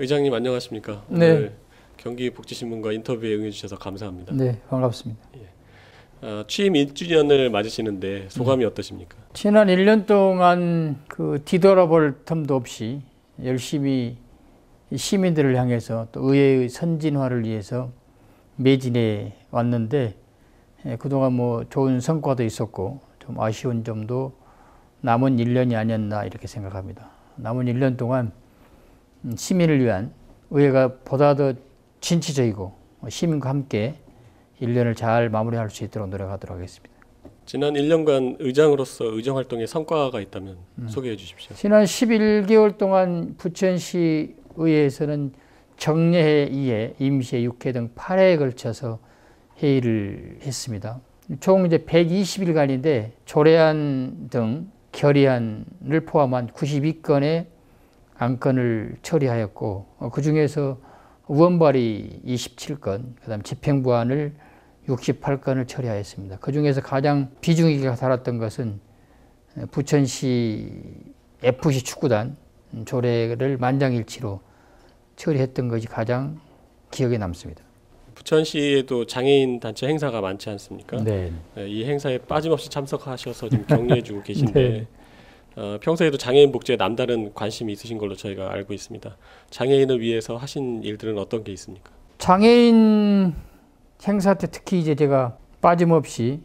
의장님 안녕하십니까? 네. 오늘 경기복지신문과 인터뷰에 응해주셔서 감사합니다. 네, 반갑습니다. 취임 1주년을 맞으시는데 소감이 어떠십니까? 지난 1년 동안 뒤돌아볼 틈도 없이 열심히 시민들을 향해서 또 의회의 선진화를 위해서 매진해 왔는데, 그동안 좋은 성과도 있었고 좀 아쉬운 점도 남은 1년이 아니었나 이렇게 생각합니다. 남은 1년 동안 시민을 위한 의회가 보다 더 진취적이고 시민과 함께 1년을 잘 마무리할 수 있도록 노력하도록 하겠습니다. 지난 1년간 의장으로서 의정활동에 성과가 있다면 소개해 주십시오. 지난 11개월 동안 부천시 의회에서는 정례회 2회, 임시회 6회 등 8회에 걸쳐서 회의를 했습니다. 총 이제 120일간인데 조례안 등 결의안을 포함한 92건의 안건을 처리하였고, 그 중에서 의원발의 27건, 그다음 집행부안을 68건을 처리하였습니다. 그 중에서 가장 비중 있게 다뤘던 것은 부천시 FC 축구단 조례를 만장일치로 처리했던 것이 가장 기억에 남습니다. 부천시에도 장애인 단체 행사가 많지 않습니까? 네. 이 행사에 빠짐없이 참석하셔서 지금 격려해주고 계신데 네. 평소에도 장애인 복지에 남다른 관심이 있으신 걸로 저희가 알고 있습니다. 장애인을 위해서 하신 일들은 어떤 게 있습니까? 장애인 행사 때 특히 이제 제가 빠짐없이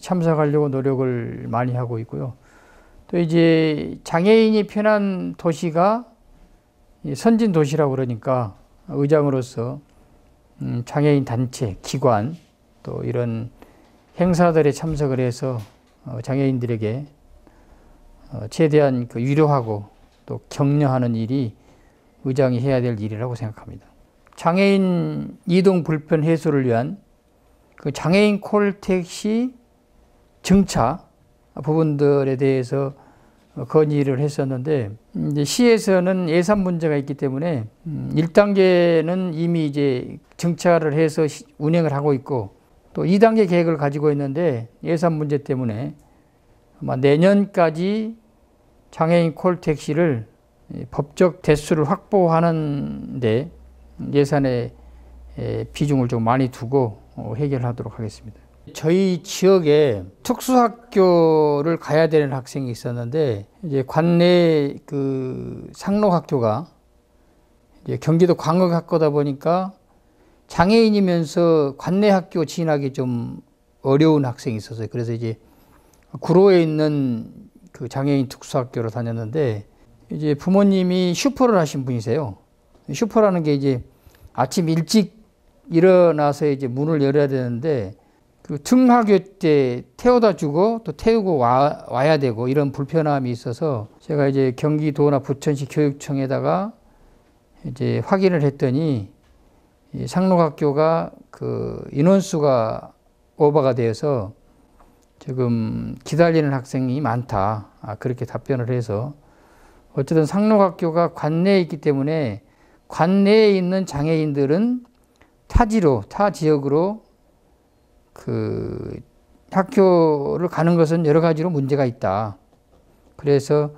참석하려고 노력을 많이 하고 있고요. 또 이제 장애인이 편한 도시가 선진 도시라고 그러니까 의장으로서 장애인 단체, 기관 또 이런 행사들에 참석을 해서 장애인들에게 최대한 위로하고 또 격려하는 일이 의장이 해야 될 일이라고 생각합니다. 장애인 이동 불편 해소를 위한 장애인 콜택시 정차 부분들에 대해서 건의를 했었는데, 이제 시에서는 예산 문제가 있기 때문에 1단계는 이미 이제 정차를 해서 운행을 하고 있고, 또 2단계 계획을 가지고 있는데 예산 문제 때문에 아마 내년까지 장애인 콜택시를 법적 대수를 확보하는데 예산의 비중을 좀 많이 두고 해결하도록 하겠습니다. 저희 지역에 특수학교를 가야 되는 학생이 있었는데, 이제 관내 상록학교가 이제 경기도 광역학교다 보니까 장애인이면서 관내 학교 진학이 좀 어려운 학생이 있었어요. 그래서 이제 구로에 있는 장애인 특수학교로 다녔는데, 이제 부모님이 슈퍼를 하신 분이세요. 슈퍼라는 게 이제 아침 일찍 일어나서 이제 문을 열어야 되는데, 등하교 때 태워다 주고 또 태우고 와야 되고 이런 불편함이 있어서 제가 이제 경기도나 부천시 교육청에다가 이제 확인을 했더니 이 상록학교가 인원수가 오버가 되어서 지금 기다리는 학생이 많다. 그렇게 답변을 해서 어쨌든 상록학교가 관내에 있기 때문에 관내에 있는 장애인들은 타 지역으로 학교를 가는 것은 여러 가지로 문제가 있다. 그래서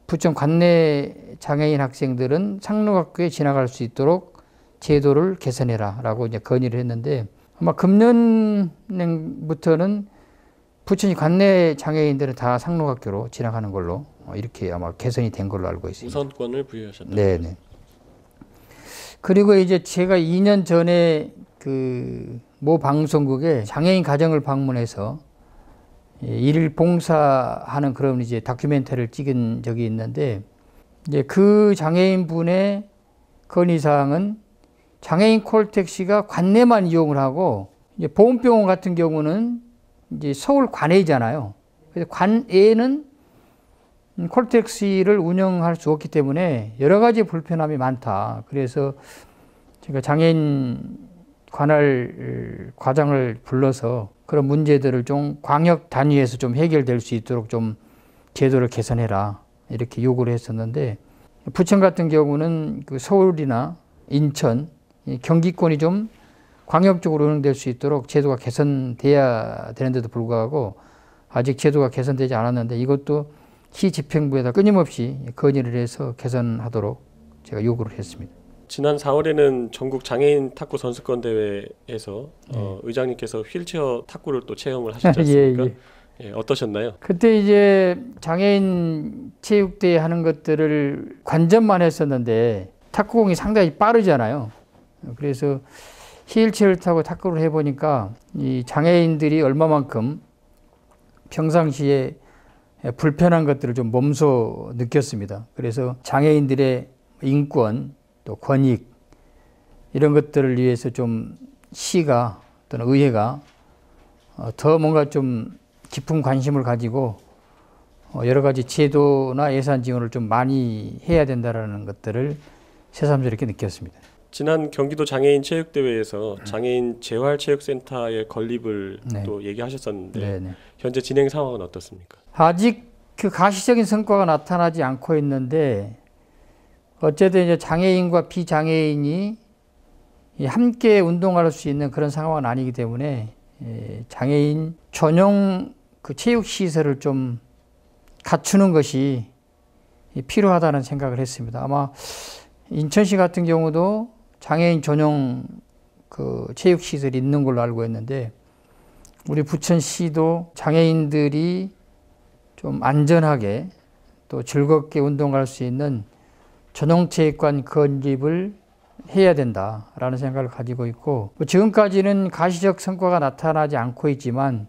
부천 관내 장애인 학생들은 상록학교에 진학할 수 있도록 제도를 개선해라 라고 이제 건의를 했는데, 아마 금년부터는 부천시 관내 장애인들은 다 상록학교로 진학하는 걸로 이렇게 아마 개선이 된 걸로 알고 있습니다. 우선권을 부여하셨다. 네네. 그리고 이제 제가 2년 전에 모 방송국에 장애인 가정을 방문해서 일일 봉사하는 그런 이제 다큐멘터리를 찍은 적이 있는데, 이제 그 장애인 분의 건의사항은 장애인 콜택시가 관내만 이용을 하고, 이제 보훈병원 같은 경우는 이제 서울 관내잖아요. 그래서 관내는 콜택시를 운영할 수 없기 때문에 여러 가지 불편함이 많다. 그래서 제가 장애인 관할 과장을 불러서 그런 문제들을 좀 광역 단위에서 좀 해결될 수 있도록 좀 제도를 개선해라 이렇게 요구를 했었는데, 부천 같은 경우는 서울이나 인천, 경기권이 좀 광역적으로 운영될 수 있도록 제도가 개선돼야 되는데도 불구하고 아직 제도가 개선되지 않았는데, 이것도 시 집행부에다 끊임없이 건의를 해서 개선하도록 제가 요구를 했습니다. 지난 4월에는 전국 장애인 탁구 선수권 대회에서 의장님께서 휠체어 탁구를 또 체험을 하셨지 않습니까? 예. 예, 어떠셨나요? 그때 이제 장애인 체육대회 하는 것들을 관전만 했었는데 탁구공이 상당히 빠르잖아요. 그래서 휠체어를 타고 탁구를 해보니까 이 장애인들이 얼마만큼 평상시에 불편한 것들을 좀 몸소 느꼈습니다. 그래서 장애인들의 인권, 또 권익 이런 것들을 위해서 좀 시가 또는 의회가 더 뭔가 좀 깊은 관심을 가지고 여러 가지 제도나 예산 지원을 좀 많이 해야 된다라는 것들을 새삼스럽게 느꼈습니다. 지난 경기도 장애인 체육대회에서 장애인 재활체육센터의 건립을 네. 또 얘기하셨었는데 네네. 현재 진행 상황은 어떻습니까? 아직 그 가시적인 성과가 나타나지 않고 있는데 어쨌든 이제 장애인과 비장애인이 함께 운동할 수 있는 그런 상황은 아니기 때문에 장애인 전용 그 체육 시설을 좀 갖추는 것이 필요하다는 생각을 했습니다. 아마 인천시 같은 경우도 장애인 전용 그 체육 시설이 있는 걸로 알고 있는데 우리 부천시도 장애인들이 좀 안전하게 또 즐겁게 운동할 수 있는 전용체육관 건립을 해야 된다라는 생각을 가지고 있고 지금까지는 가시적 성과가 나타나지 않고 있지만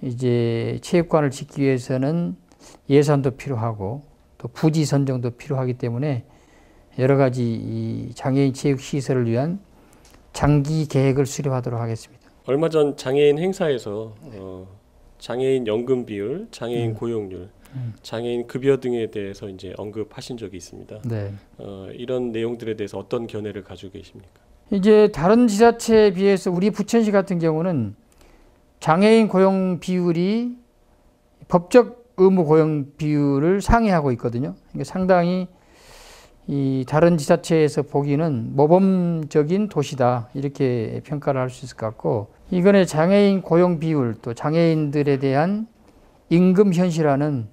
이제 체육관을 짓기 위해서는 예산도 필요하고 또 부지 선정도 필요하기 때문에 여러 가지 이 장애인 체육 시설을 위한 장기 계획을 수립하도록 하겠습니다. 얼마 전 장애인 행사에서 장애인 연금 비율, 장애인 고용률, 장애인 급여 등에 대해서 이제 언급하신 적이 있습니다. 네. 이런 내용들에 대해서 어떤 견해를 가지고 계십니까? 이제 다른 지자체에 비해서 우리 부천시 같은 경우는 장애인 고용 비율이 법적 의무 고용 비율을 상회하고 있거든요. 그러니까 상당히 이 다른 지자체에서 보기는 모범적인 도시다 이렇게 평가를 할 수 있을 것 같고 이번에 장애인 고용 비율 또 장애인들에 대한 임금 현실화는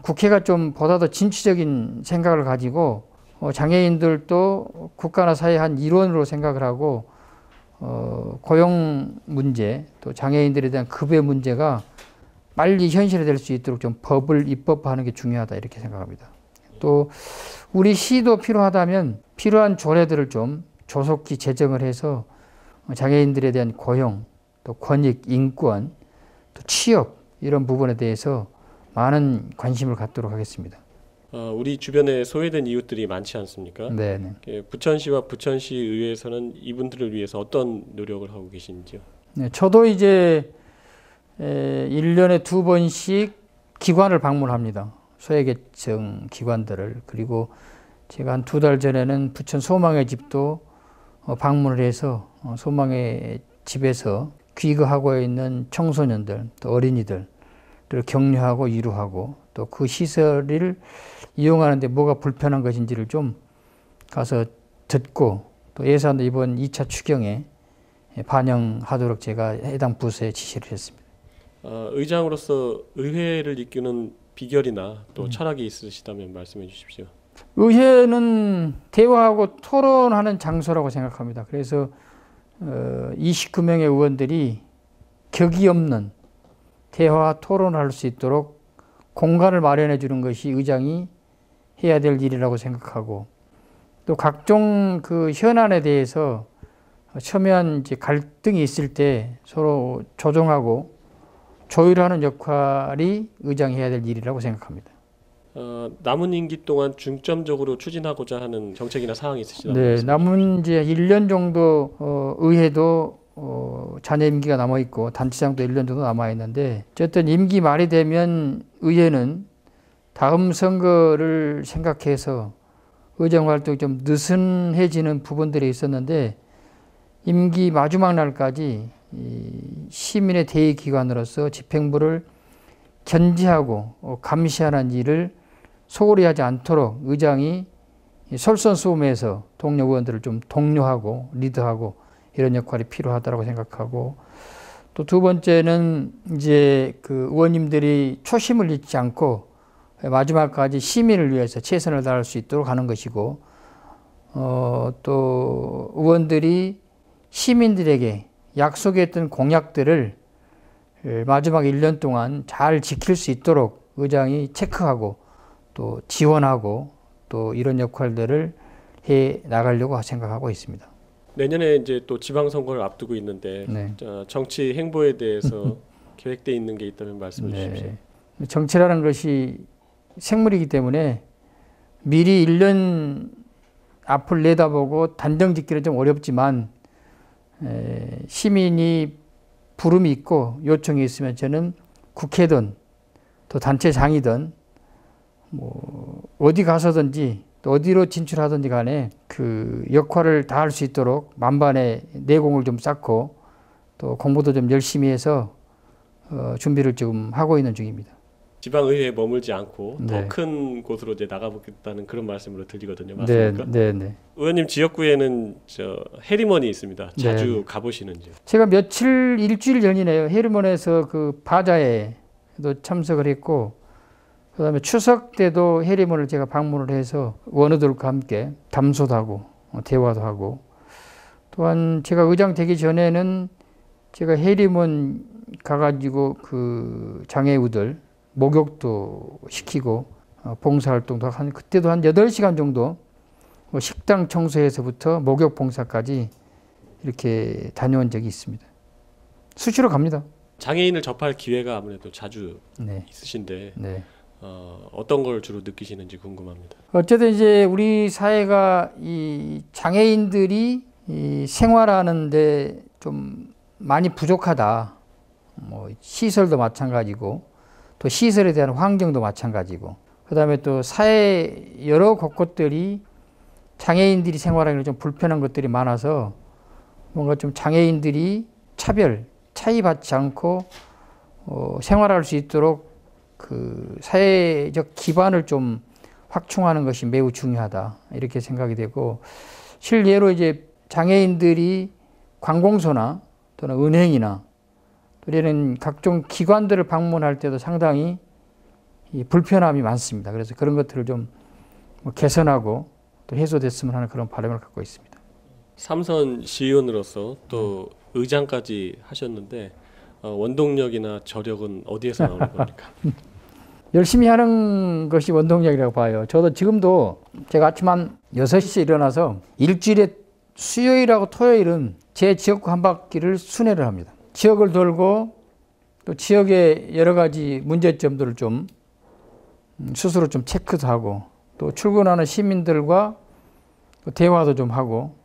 국회가 좀 보다 더 진취적인 생각을 가지고 장애인들도 국가나 사회 한 일원으로 생각을 하고 고용 문제 또 장애인들에 대한 급여 문제가 빨리 현실화될 수 있도록 좀 법을 입법화하는 게 중요하다 이렇게 생각합니다. 또 우리 시도 필요하다면 필요한 조례들을 좀 조속히 제정을 해서 장애인들에 대한 고용, 또 권익, 인권, 또 취업 이런 부분에 대해서 많은 관심을 갖도록 하겠습니다. 우리 주변에 소외된 이웃들이 많지 않습니까? 네. 부천시와 부천시 의회에서는 이분들을 위해서 어떤 노력을 하고 계신지요? 네, 저도 이제 1년에 2번씩 기관을 방문합니다. 소외계층 기관들을. 그리고 제가 한 2달 전에는 부천 소망의 집도 방문을 해서 소망의 집에서 귀가하고 있는 청소년들 또 어린이들을 격려하고 위로하고 또 그 시설을 이용하는데 뭐가 불편한 것인지를 좀 가서 듣고 또 예산도 이번 2차 추경에 반영하도록 제가 해당 부서에 지시를 했습니다. 의장으로서 의회를 이끄는 비결이나 또 철학이 있으시다면 말씀해 주십시오. 의회는 대화하고 토론하는 장소라고 생각합니다. 그래서 29명의 의원들이 격이 없는 대화 토론할 수 있도록 공간을 마련해 주는 것이 의장이 해야 될 일이라고 생각하고 또 각종 그 현안에 대해서 첨예한 이제 갈등이 있을 때 서로 조정하고 조율하는 역할이 의장이 해야 될 일이라고 생각합니다. 남은 임기 동안 중점적으로 추진하고자 하는 정책이나 사항이 있으시다면 네, 남은 이제 1년 정도 의회도 잔여 임기가 남아 있고 단체장도 1년 정도 남아 있는데 어쨌든 임기 말이 되면 의회는 다음 선거를 생각해서 의정 활동이 좀 느슨해지는 부분들이 있었는데 임기 마지막 날까지 시민의 대의 기관으로서 집행부를 견제하고 감시하는 일을 소홀히 하지 않도록 의장이 솔선수범해서 동료 의원들을 좀 독려하고 리드하고 이런 역할이 필요하다고 생각하고 또 두 번째는 이제 그 의원님들이 초심을 잃지 않고 마지막까지 시민을 위해서 최선을 다할 수 있도록 하는 것이고 또 의원들이 시민들에게 약속했던 공약들을 마지막 1년 동안 잘 지킬 수 있도록 의장이 체크하고 또 지원하고 또 이런 역할들을 해 나가려고 생각하고 있습니다. 내년에 이제 또 지방선거를 앞두고 있는데 네. 정치 행보에 대해서 계획돼 있는 게 있다면 말씀해 주십시오. 정치라는 것이 생물이기 때문에 미리 1년 앞을 내다보고 단정 짓기는 좀 어렵지만 시민이 부름이 있고 요청이 있으면 저는 국회든 또 단체장이든 뭐 어디 가서든지 또 어디로 진출하든지 간에 그 역할을 다할 수 있도록 만반의 내공을 좀 쌓고 또 공부도 좀 열심히 해서 준비를 지금 하고 있는 중입니다. 지방의회에 머물지 않고 네. 더 큰 곳으로 이제 나가보겠다는 그런 말씀으로 들리거든요. 맞습니까? 네. 의원님 지역구에는 해리먼이 있습니다. 자주 네. 가보시는지요? 제가 일주일 전이네요. 해리먼에서 그 바자회도 참석을 했고, 그 다음에 추석 때도 해리먼을 제가 방문을 해서 원우들과 함께 담소도 하고, 대화도 하고, 또한 제가 의장 되기 전에는 제가 해리먼 가가지고 그 장애우들 목욕도 시키고, 봉사활동도 그때도 한 8시간 정도 식당 청소에서부터 목욕 봉사까지 이렇게 다녀온 적이 있습니다. 수시로 갑니다. 장애인을 접할 기회가 아무래도 자주 네. 있으신데 네. 어떤 걸 주로 느끼시는지 궁금합니다. 어쨌든 이제 우리 사회가 이 장애인들이 이 생활하는데 좀 많이 부족하다. 뭐 시설도 마찬가지고 또 시설에 대한 환경도 마찬가지고 그다음에 또 사회 여러 곳곳들이 장애인들이 생활하기는 좀 불편한 것들이 많아서 뭔가 좀 장애인들이 차이받지 않고 생활할 수 있도록 그 사회적 기반을 좀 확충하는 것이 매우 중요하다 이렇게 생각이 되고 실례로 이제 장애인들이 관공서나 또는 은행이나 또 이런 각종 기관들을 방문할 때도 상당히 이 불편함이 많습니다. 그래서 그런 것들을 좀 개선하고 또 해소됐으면 하는 그런 바람을 갖고 있습니다. 삼선 시의원으로서 또 의장까지 하셨는데 원동력이나 저력은 어디에서 나오는 겁니까? 열심히 하는 것이 원동력이라고 봐요. 저도 지금도 제가 아침 한 6시에 일어나서 일주일에 수요일하고 토요일은 제 지역구 한 바퀴를 순회를 합니다. 지역을 돌고 또 지역의 여러 가지 문제점들을 좀 스스로 좀 체크도 하고 또 출근하는 시민들과 또 대화도 좀 하고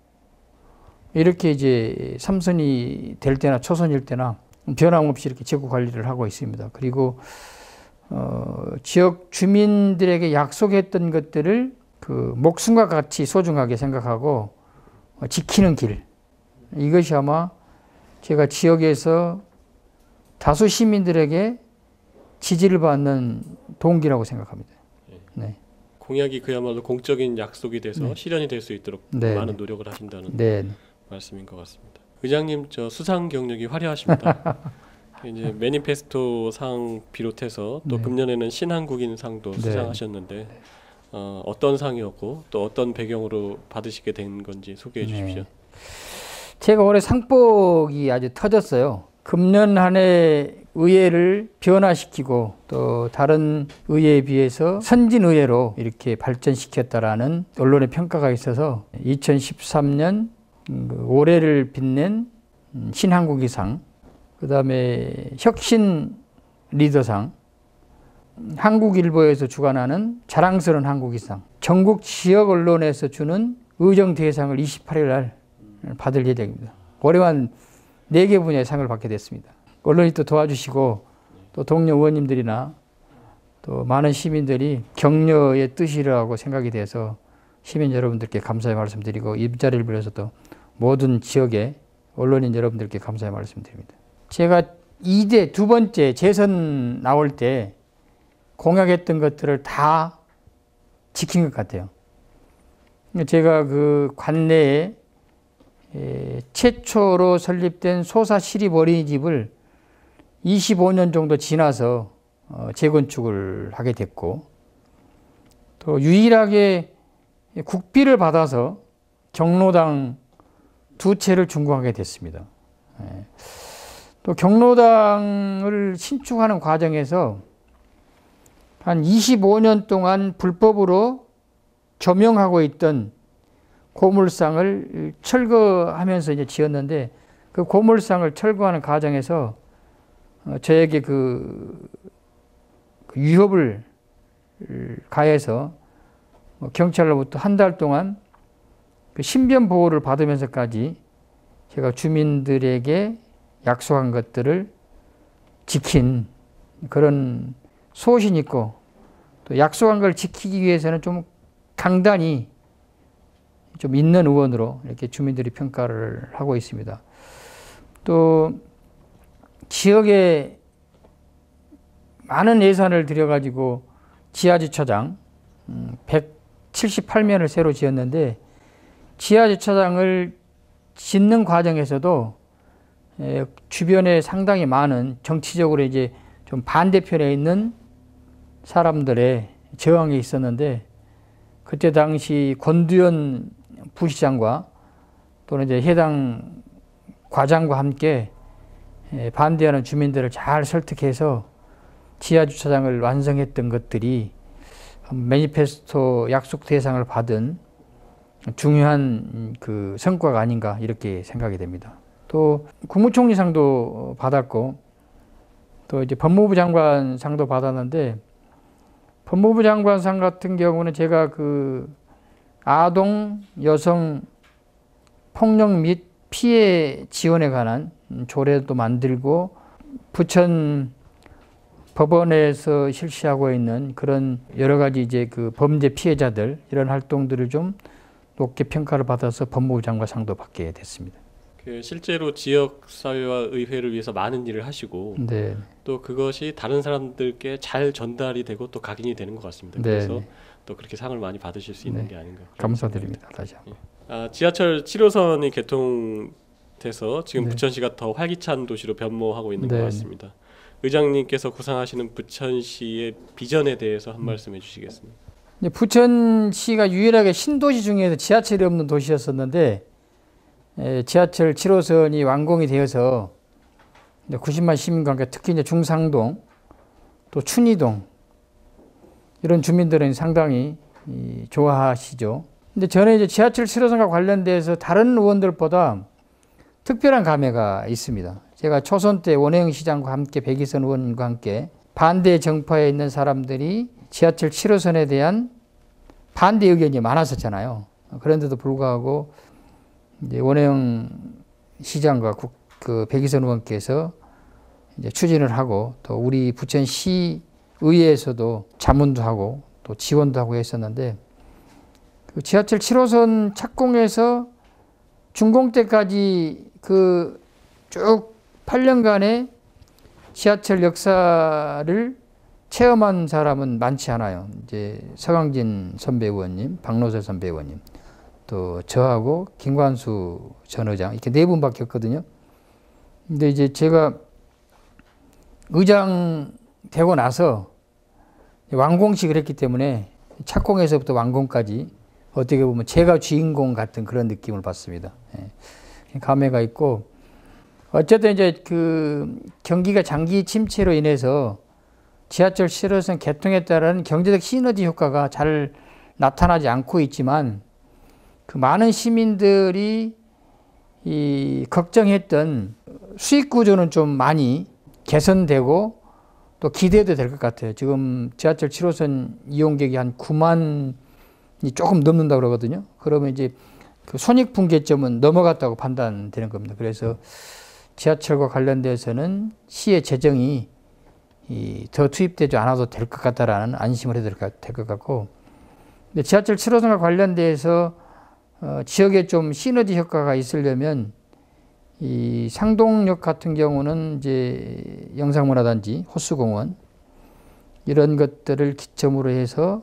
이렇게 이제 삼선이 될 때나 초선일 때나 변함없이 이렇게 지역구 관리를 하고 있습니다. 그리고 지역 주민들에게 약속했던 것들을 그 목숨과 같이 소중하게 생각하고 지키는 길. 이것이 아마 제가 지역에서 다수 시민들에게 지지를 받는 동기라고 생각합니다. 네. 공약이 그야말로 공적인 약속이 돼서 실현이 될 수 있도록 많은 노력을 하신다는 말씀인 것 같습니다. 의장님 수상 경력이 화려하십니다. 이제 매니페스토 상 비롯해서 또 금년에는 신한국인 상도 수상하셨는데 어떤 상이었고 또 어떤 배경으로 받으시게 된 건지 소개해 주십시오. 제가 올해 상복이 아주 터졌어요. 금년 한 해 의회를 변화시키고 또 다른 의회에 비해서 선진의회로 이렇게 발전시켰다라는 언론의 평가가 있어서 2013년 올해를 빛낸 신한국이상, 그 다음에 혁신 리더상, 한국일보에서 주관하는 자랑스러운 한국이상, 전국 지역 언론에서 주는 의정대상을 28일 날 받을 예정입니다. 올해만 4개 분야의 상을 받게 됐습니다. 언론이 또 도와주시고 또 동료 의원님들이나 또 많은 시민들이 격려의 뜻이라고 생각이 돼서 시민 여러분들께 감사의 말씀드리고 이 자리를 빌어서 또 모든 지역의 언론인 여러분들께 감사의 말씀드립니다. 제가 2대 두 번째 재선 나올 때 공약했던 것들을 다 지킨 것 같아요. 제가 그 관내에 최초로 설립된 소사 시립 어린이집을 25년 정도 지나서 재건축을 하게 됐고 또 유일하게 국비를 받아서 경로당 2채를 준공하게 됐습니다. 또 경로당을 신축하는 과정에서 한 25년 동안 불법으로 겸용하고 있던 고물상을 철거하면서 이제 지었는데, 그 고물상을 철거하는 과정에서 저에게 그 위협을 가해서 경찰로부터 한 달 동안 그 신변 보호를 받으면서까지 제가 주민들에게 약속한 것들을 지킨 그런 소신 있고, 또 약속한 걸 지키기 위해서는 좀 강단이 좀 있는 의원으로 이렇게 주민들이 평가를 하고 있습니다. 또 지역에 많은 예산을 들여가지고 지하주차장 178면을 새로 지었는데, 지하주차장을 짓는 과정에서도 주변에 상당히 많은 정치적으로 이제 좀 반대편에 있는 사람들의 저항이 있었는데, 그때 당시 권두현 부시장과 또는 이제 해당 과장과 함께 반대하는 주민들을 잘 설득해서 지하주차장을 완성했던 것들이 매니페스토 약속 대상을 받은 중요한 그 성과가 아닌가 이렇게 생각이 됩니다. 또 국무총리상도 받았고, 또 이제 법무부 장관상도 받았는데, 법무부 장관상 같은 경우는 제가 그 아동 여성 폭력 및 피해 지원에 관한 조례도 만들고, 부천 법원에서 실시하고 있는 그런 여러 가지 이제 그 범죄 피해자들 이런 활동들을 좀 높게 평가를 받아서 법무부 장관상도 받게 됐습니다. 실제로 지역 사회와 의회를 위해서 많은 일을 하시고, 네. 또 그것이 다른 사람들께 잘 전달이 되고 또 각인이 되는 것 같습니다. 네. 그래서 또 그렇게 상을 많이 받으실 수 있는 게 아닌가. 감사드립니다. 다시 한번. 지하철 7호선이 개통돼서 지금 부천시가 더 활기찬 도시로 변모하고 있는 것 같습니다. 의장님께서 구상하시는 부천시의 비전에 대해서 한 말씀 해주시겠습니다. 부천시가 유일하게 신도시 중에서 지하철이 없는 도시였었는데, 지하철 7호선이 완공이 되어서 90만 시민과 함께 특히 이제 중상동, 또 춘희동 이런 주민들은 상당히 좋아하시죠. 근데 저는 이제 지하철 7호선과 관련돼서 다른 의원들보다 특별한 감회가 있습니다. 제가 초선 때 원혜영 시장과 함께 백이선 의원과 함께 반대 정파에 있는 사람들이 지하철 7호선에 대한 반대 의견이 많았었잖아요. 그런데도 불구하고 이제 원혜영 시장과 그 백이선 의원께서 이제 추진을 하고, 또 우리 부천시 의회에서도 자문도 하고 또 지원도 하고 했었는데, 그 지하철 7호선 착공해서 준공 때까지 그 쭉 8년간의 지하철 역사를 체험한 사람은 많지 않아요. 이제 서강진 선배 의원님, 박노설 선배 의원님, 또 저하고 김관수 전 의장, 이렇게 네 분밖에 없거든요. 근데 이제 제가 의장 되고 나서 완공식을 했기 때문에 착공에서부터 완공까지 어떻게 보면 제가 주인공 같은 그런 느낌을 받습니다. 감회가 있고, 어쨌든 이제 그 경기가 장기 침체로 인해서 지하철 7호선 개통에 따른 경제적 시너지 효과가 잘 나타나지 않고 있지만, 그 많은 시민들이 걱정했던 수익 구조는 좀 많이 개선되고 또 기대도 될 것 같아요. 지금 지하철 7호선 이용객이 한 9만이 조금 넘는다고 그러거든요. 그러면 이제 그 손익분기점은 넘어갔다고 판단되는 겁니다. 그래서 지하철과 관련돼서는 시의 재정이 더 투입되지 않아도 될 것 같다라는 안심을 해야 될 것 같고, 근데 지하철 7호선과 관련돼서 지역에 좀 시너지 효과가 있으려면 이 상동역 같은 경우는 이제 영상문화단지, 호수공원 이런 것들을 기점으로 해서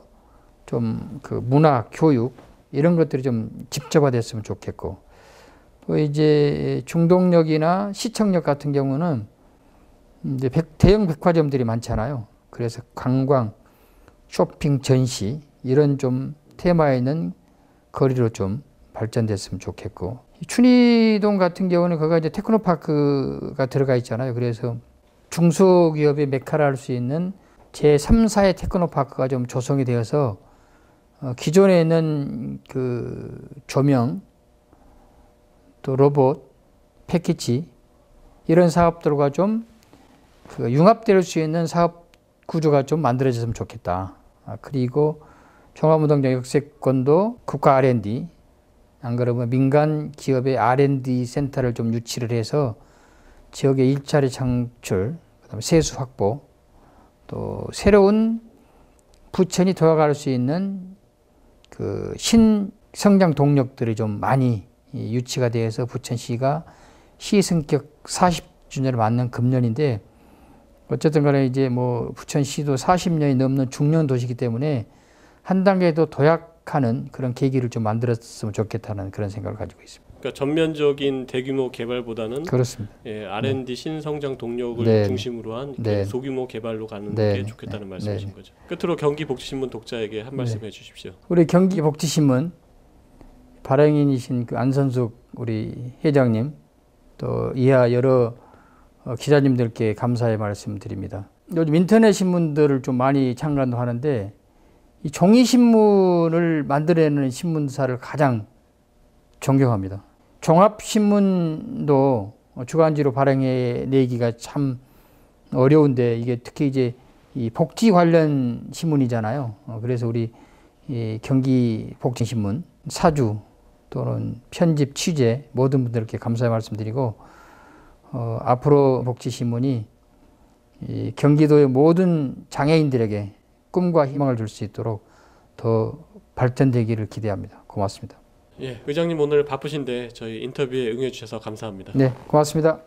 좀 그 문화, 교육 이런 것들이 좀 집적화됐으면 좋겠고, 또 이제 중동역이나 시청역 같은 경우는 이제 대형 백화점들이 많잖아요. 그래서 관광, 쇼핑, 전시 이런 좀 테마에 있는 거리로 좀 발전됐으면 좋겠고, 춘희동 같은 경우는 거기가 이제 테크노파크가 들어가 있잖아요. 그래서 중소기업의 메카라 할 수 있는 제3, 4의 테크노파크가 좀 조성이 되어서 기존에 있는 그 조명, 또 로봇, 패키지 이런 사업들과 좀 그 융합될 수 있는 사업 구조가 좀 만들어졌으면 좋겠다. 그리고 종합운동장 역세권도 국가 R&D, 안 그러면 민간 기업의 R&D 센터를 좀 유치를 해서 지역의 일자리 창출, 그다음에 세수 확보, 또 새로운 부천이 돌아갈 수 있는 그 신성장 동력들이 좀 많이 유치가 되어서 부천시가 시성격 40주년을 맞는 금년인데, 어쨌든 간에 이제 뭐 부천시도 40년이 넘는 중년 도시이기 때문에 한 단계 더 도약하는 그런 계기를 좀 만들었으면 좋겠다는 그런 생각을 가지고 있습니다. 그러니까 전면적인 대규모 개발보다는 그렇습니다. 예, R&D 신성장 동력을 네. 중심으로 한 네. 소규모 개발로 가는 네. 게 좋겠다는 네. 말씀이신 네. 거죠. 끝으로 경기복지신문 독자에게 한 말씀 해주십시오. 우리 경기복지신문 발행인이신 그 안선숙 우리 회장님, 또 이하 여러 기자님들께 감사의 말씀드립니다. 요즘 인터넷 신문들을 좀 많이 창간도 하는데, 이 종이 신문을 만들어내는 신문사를 가장 존경합니다. 종합 신문도 주간지로 발행해 내기가 참 어려운데, 이게 특히 이제 이 복지 관련 신문이잖아요. 그래서 우리 이 경기복지신문 사주 또는 편집 취재 모든 분들께 감사의 말씀드리고, 앞으로 복지신문이 이 경기도의 모든 장애인들에게 꿈과 희망을 줄 수 있도록 더 발전되기를 기대합니다. 고맙습니다. 예, 의장님 오늘 바쁘신데 저희 인터뷰에 응해 주셔서 감사합니다. 네, 고맙습니다.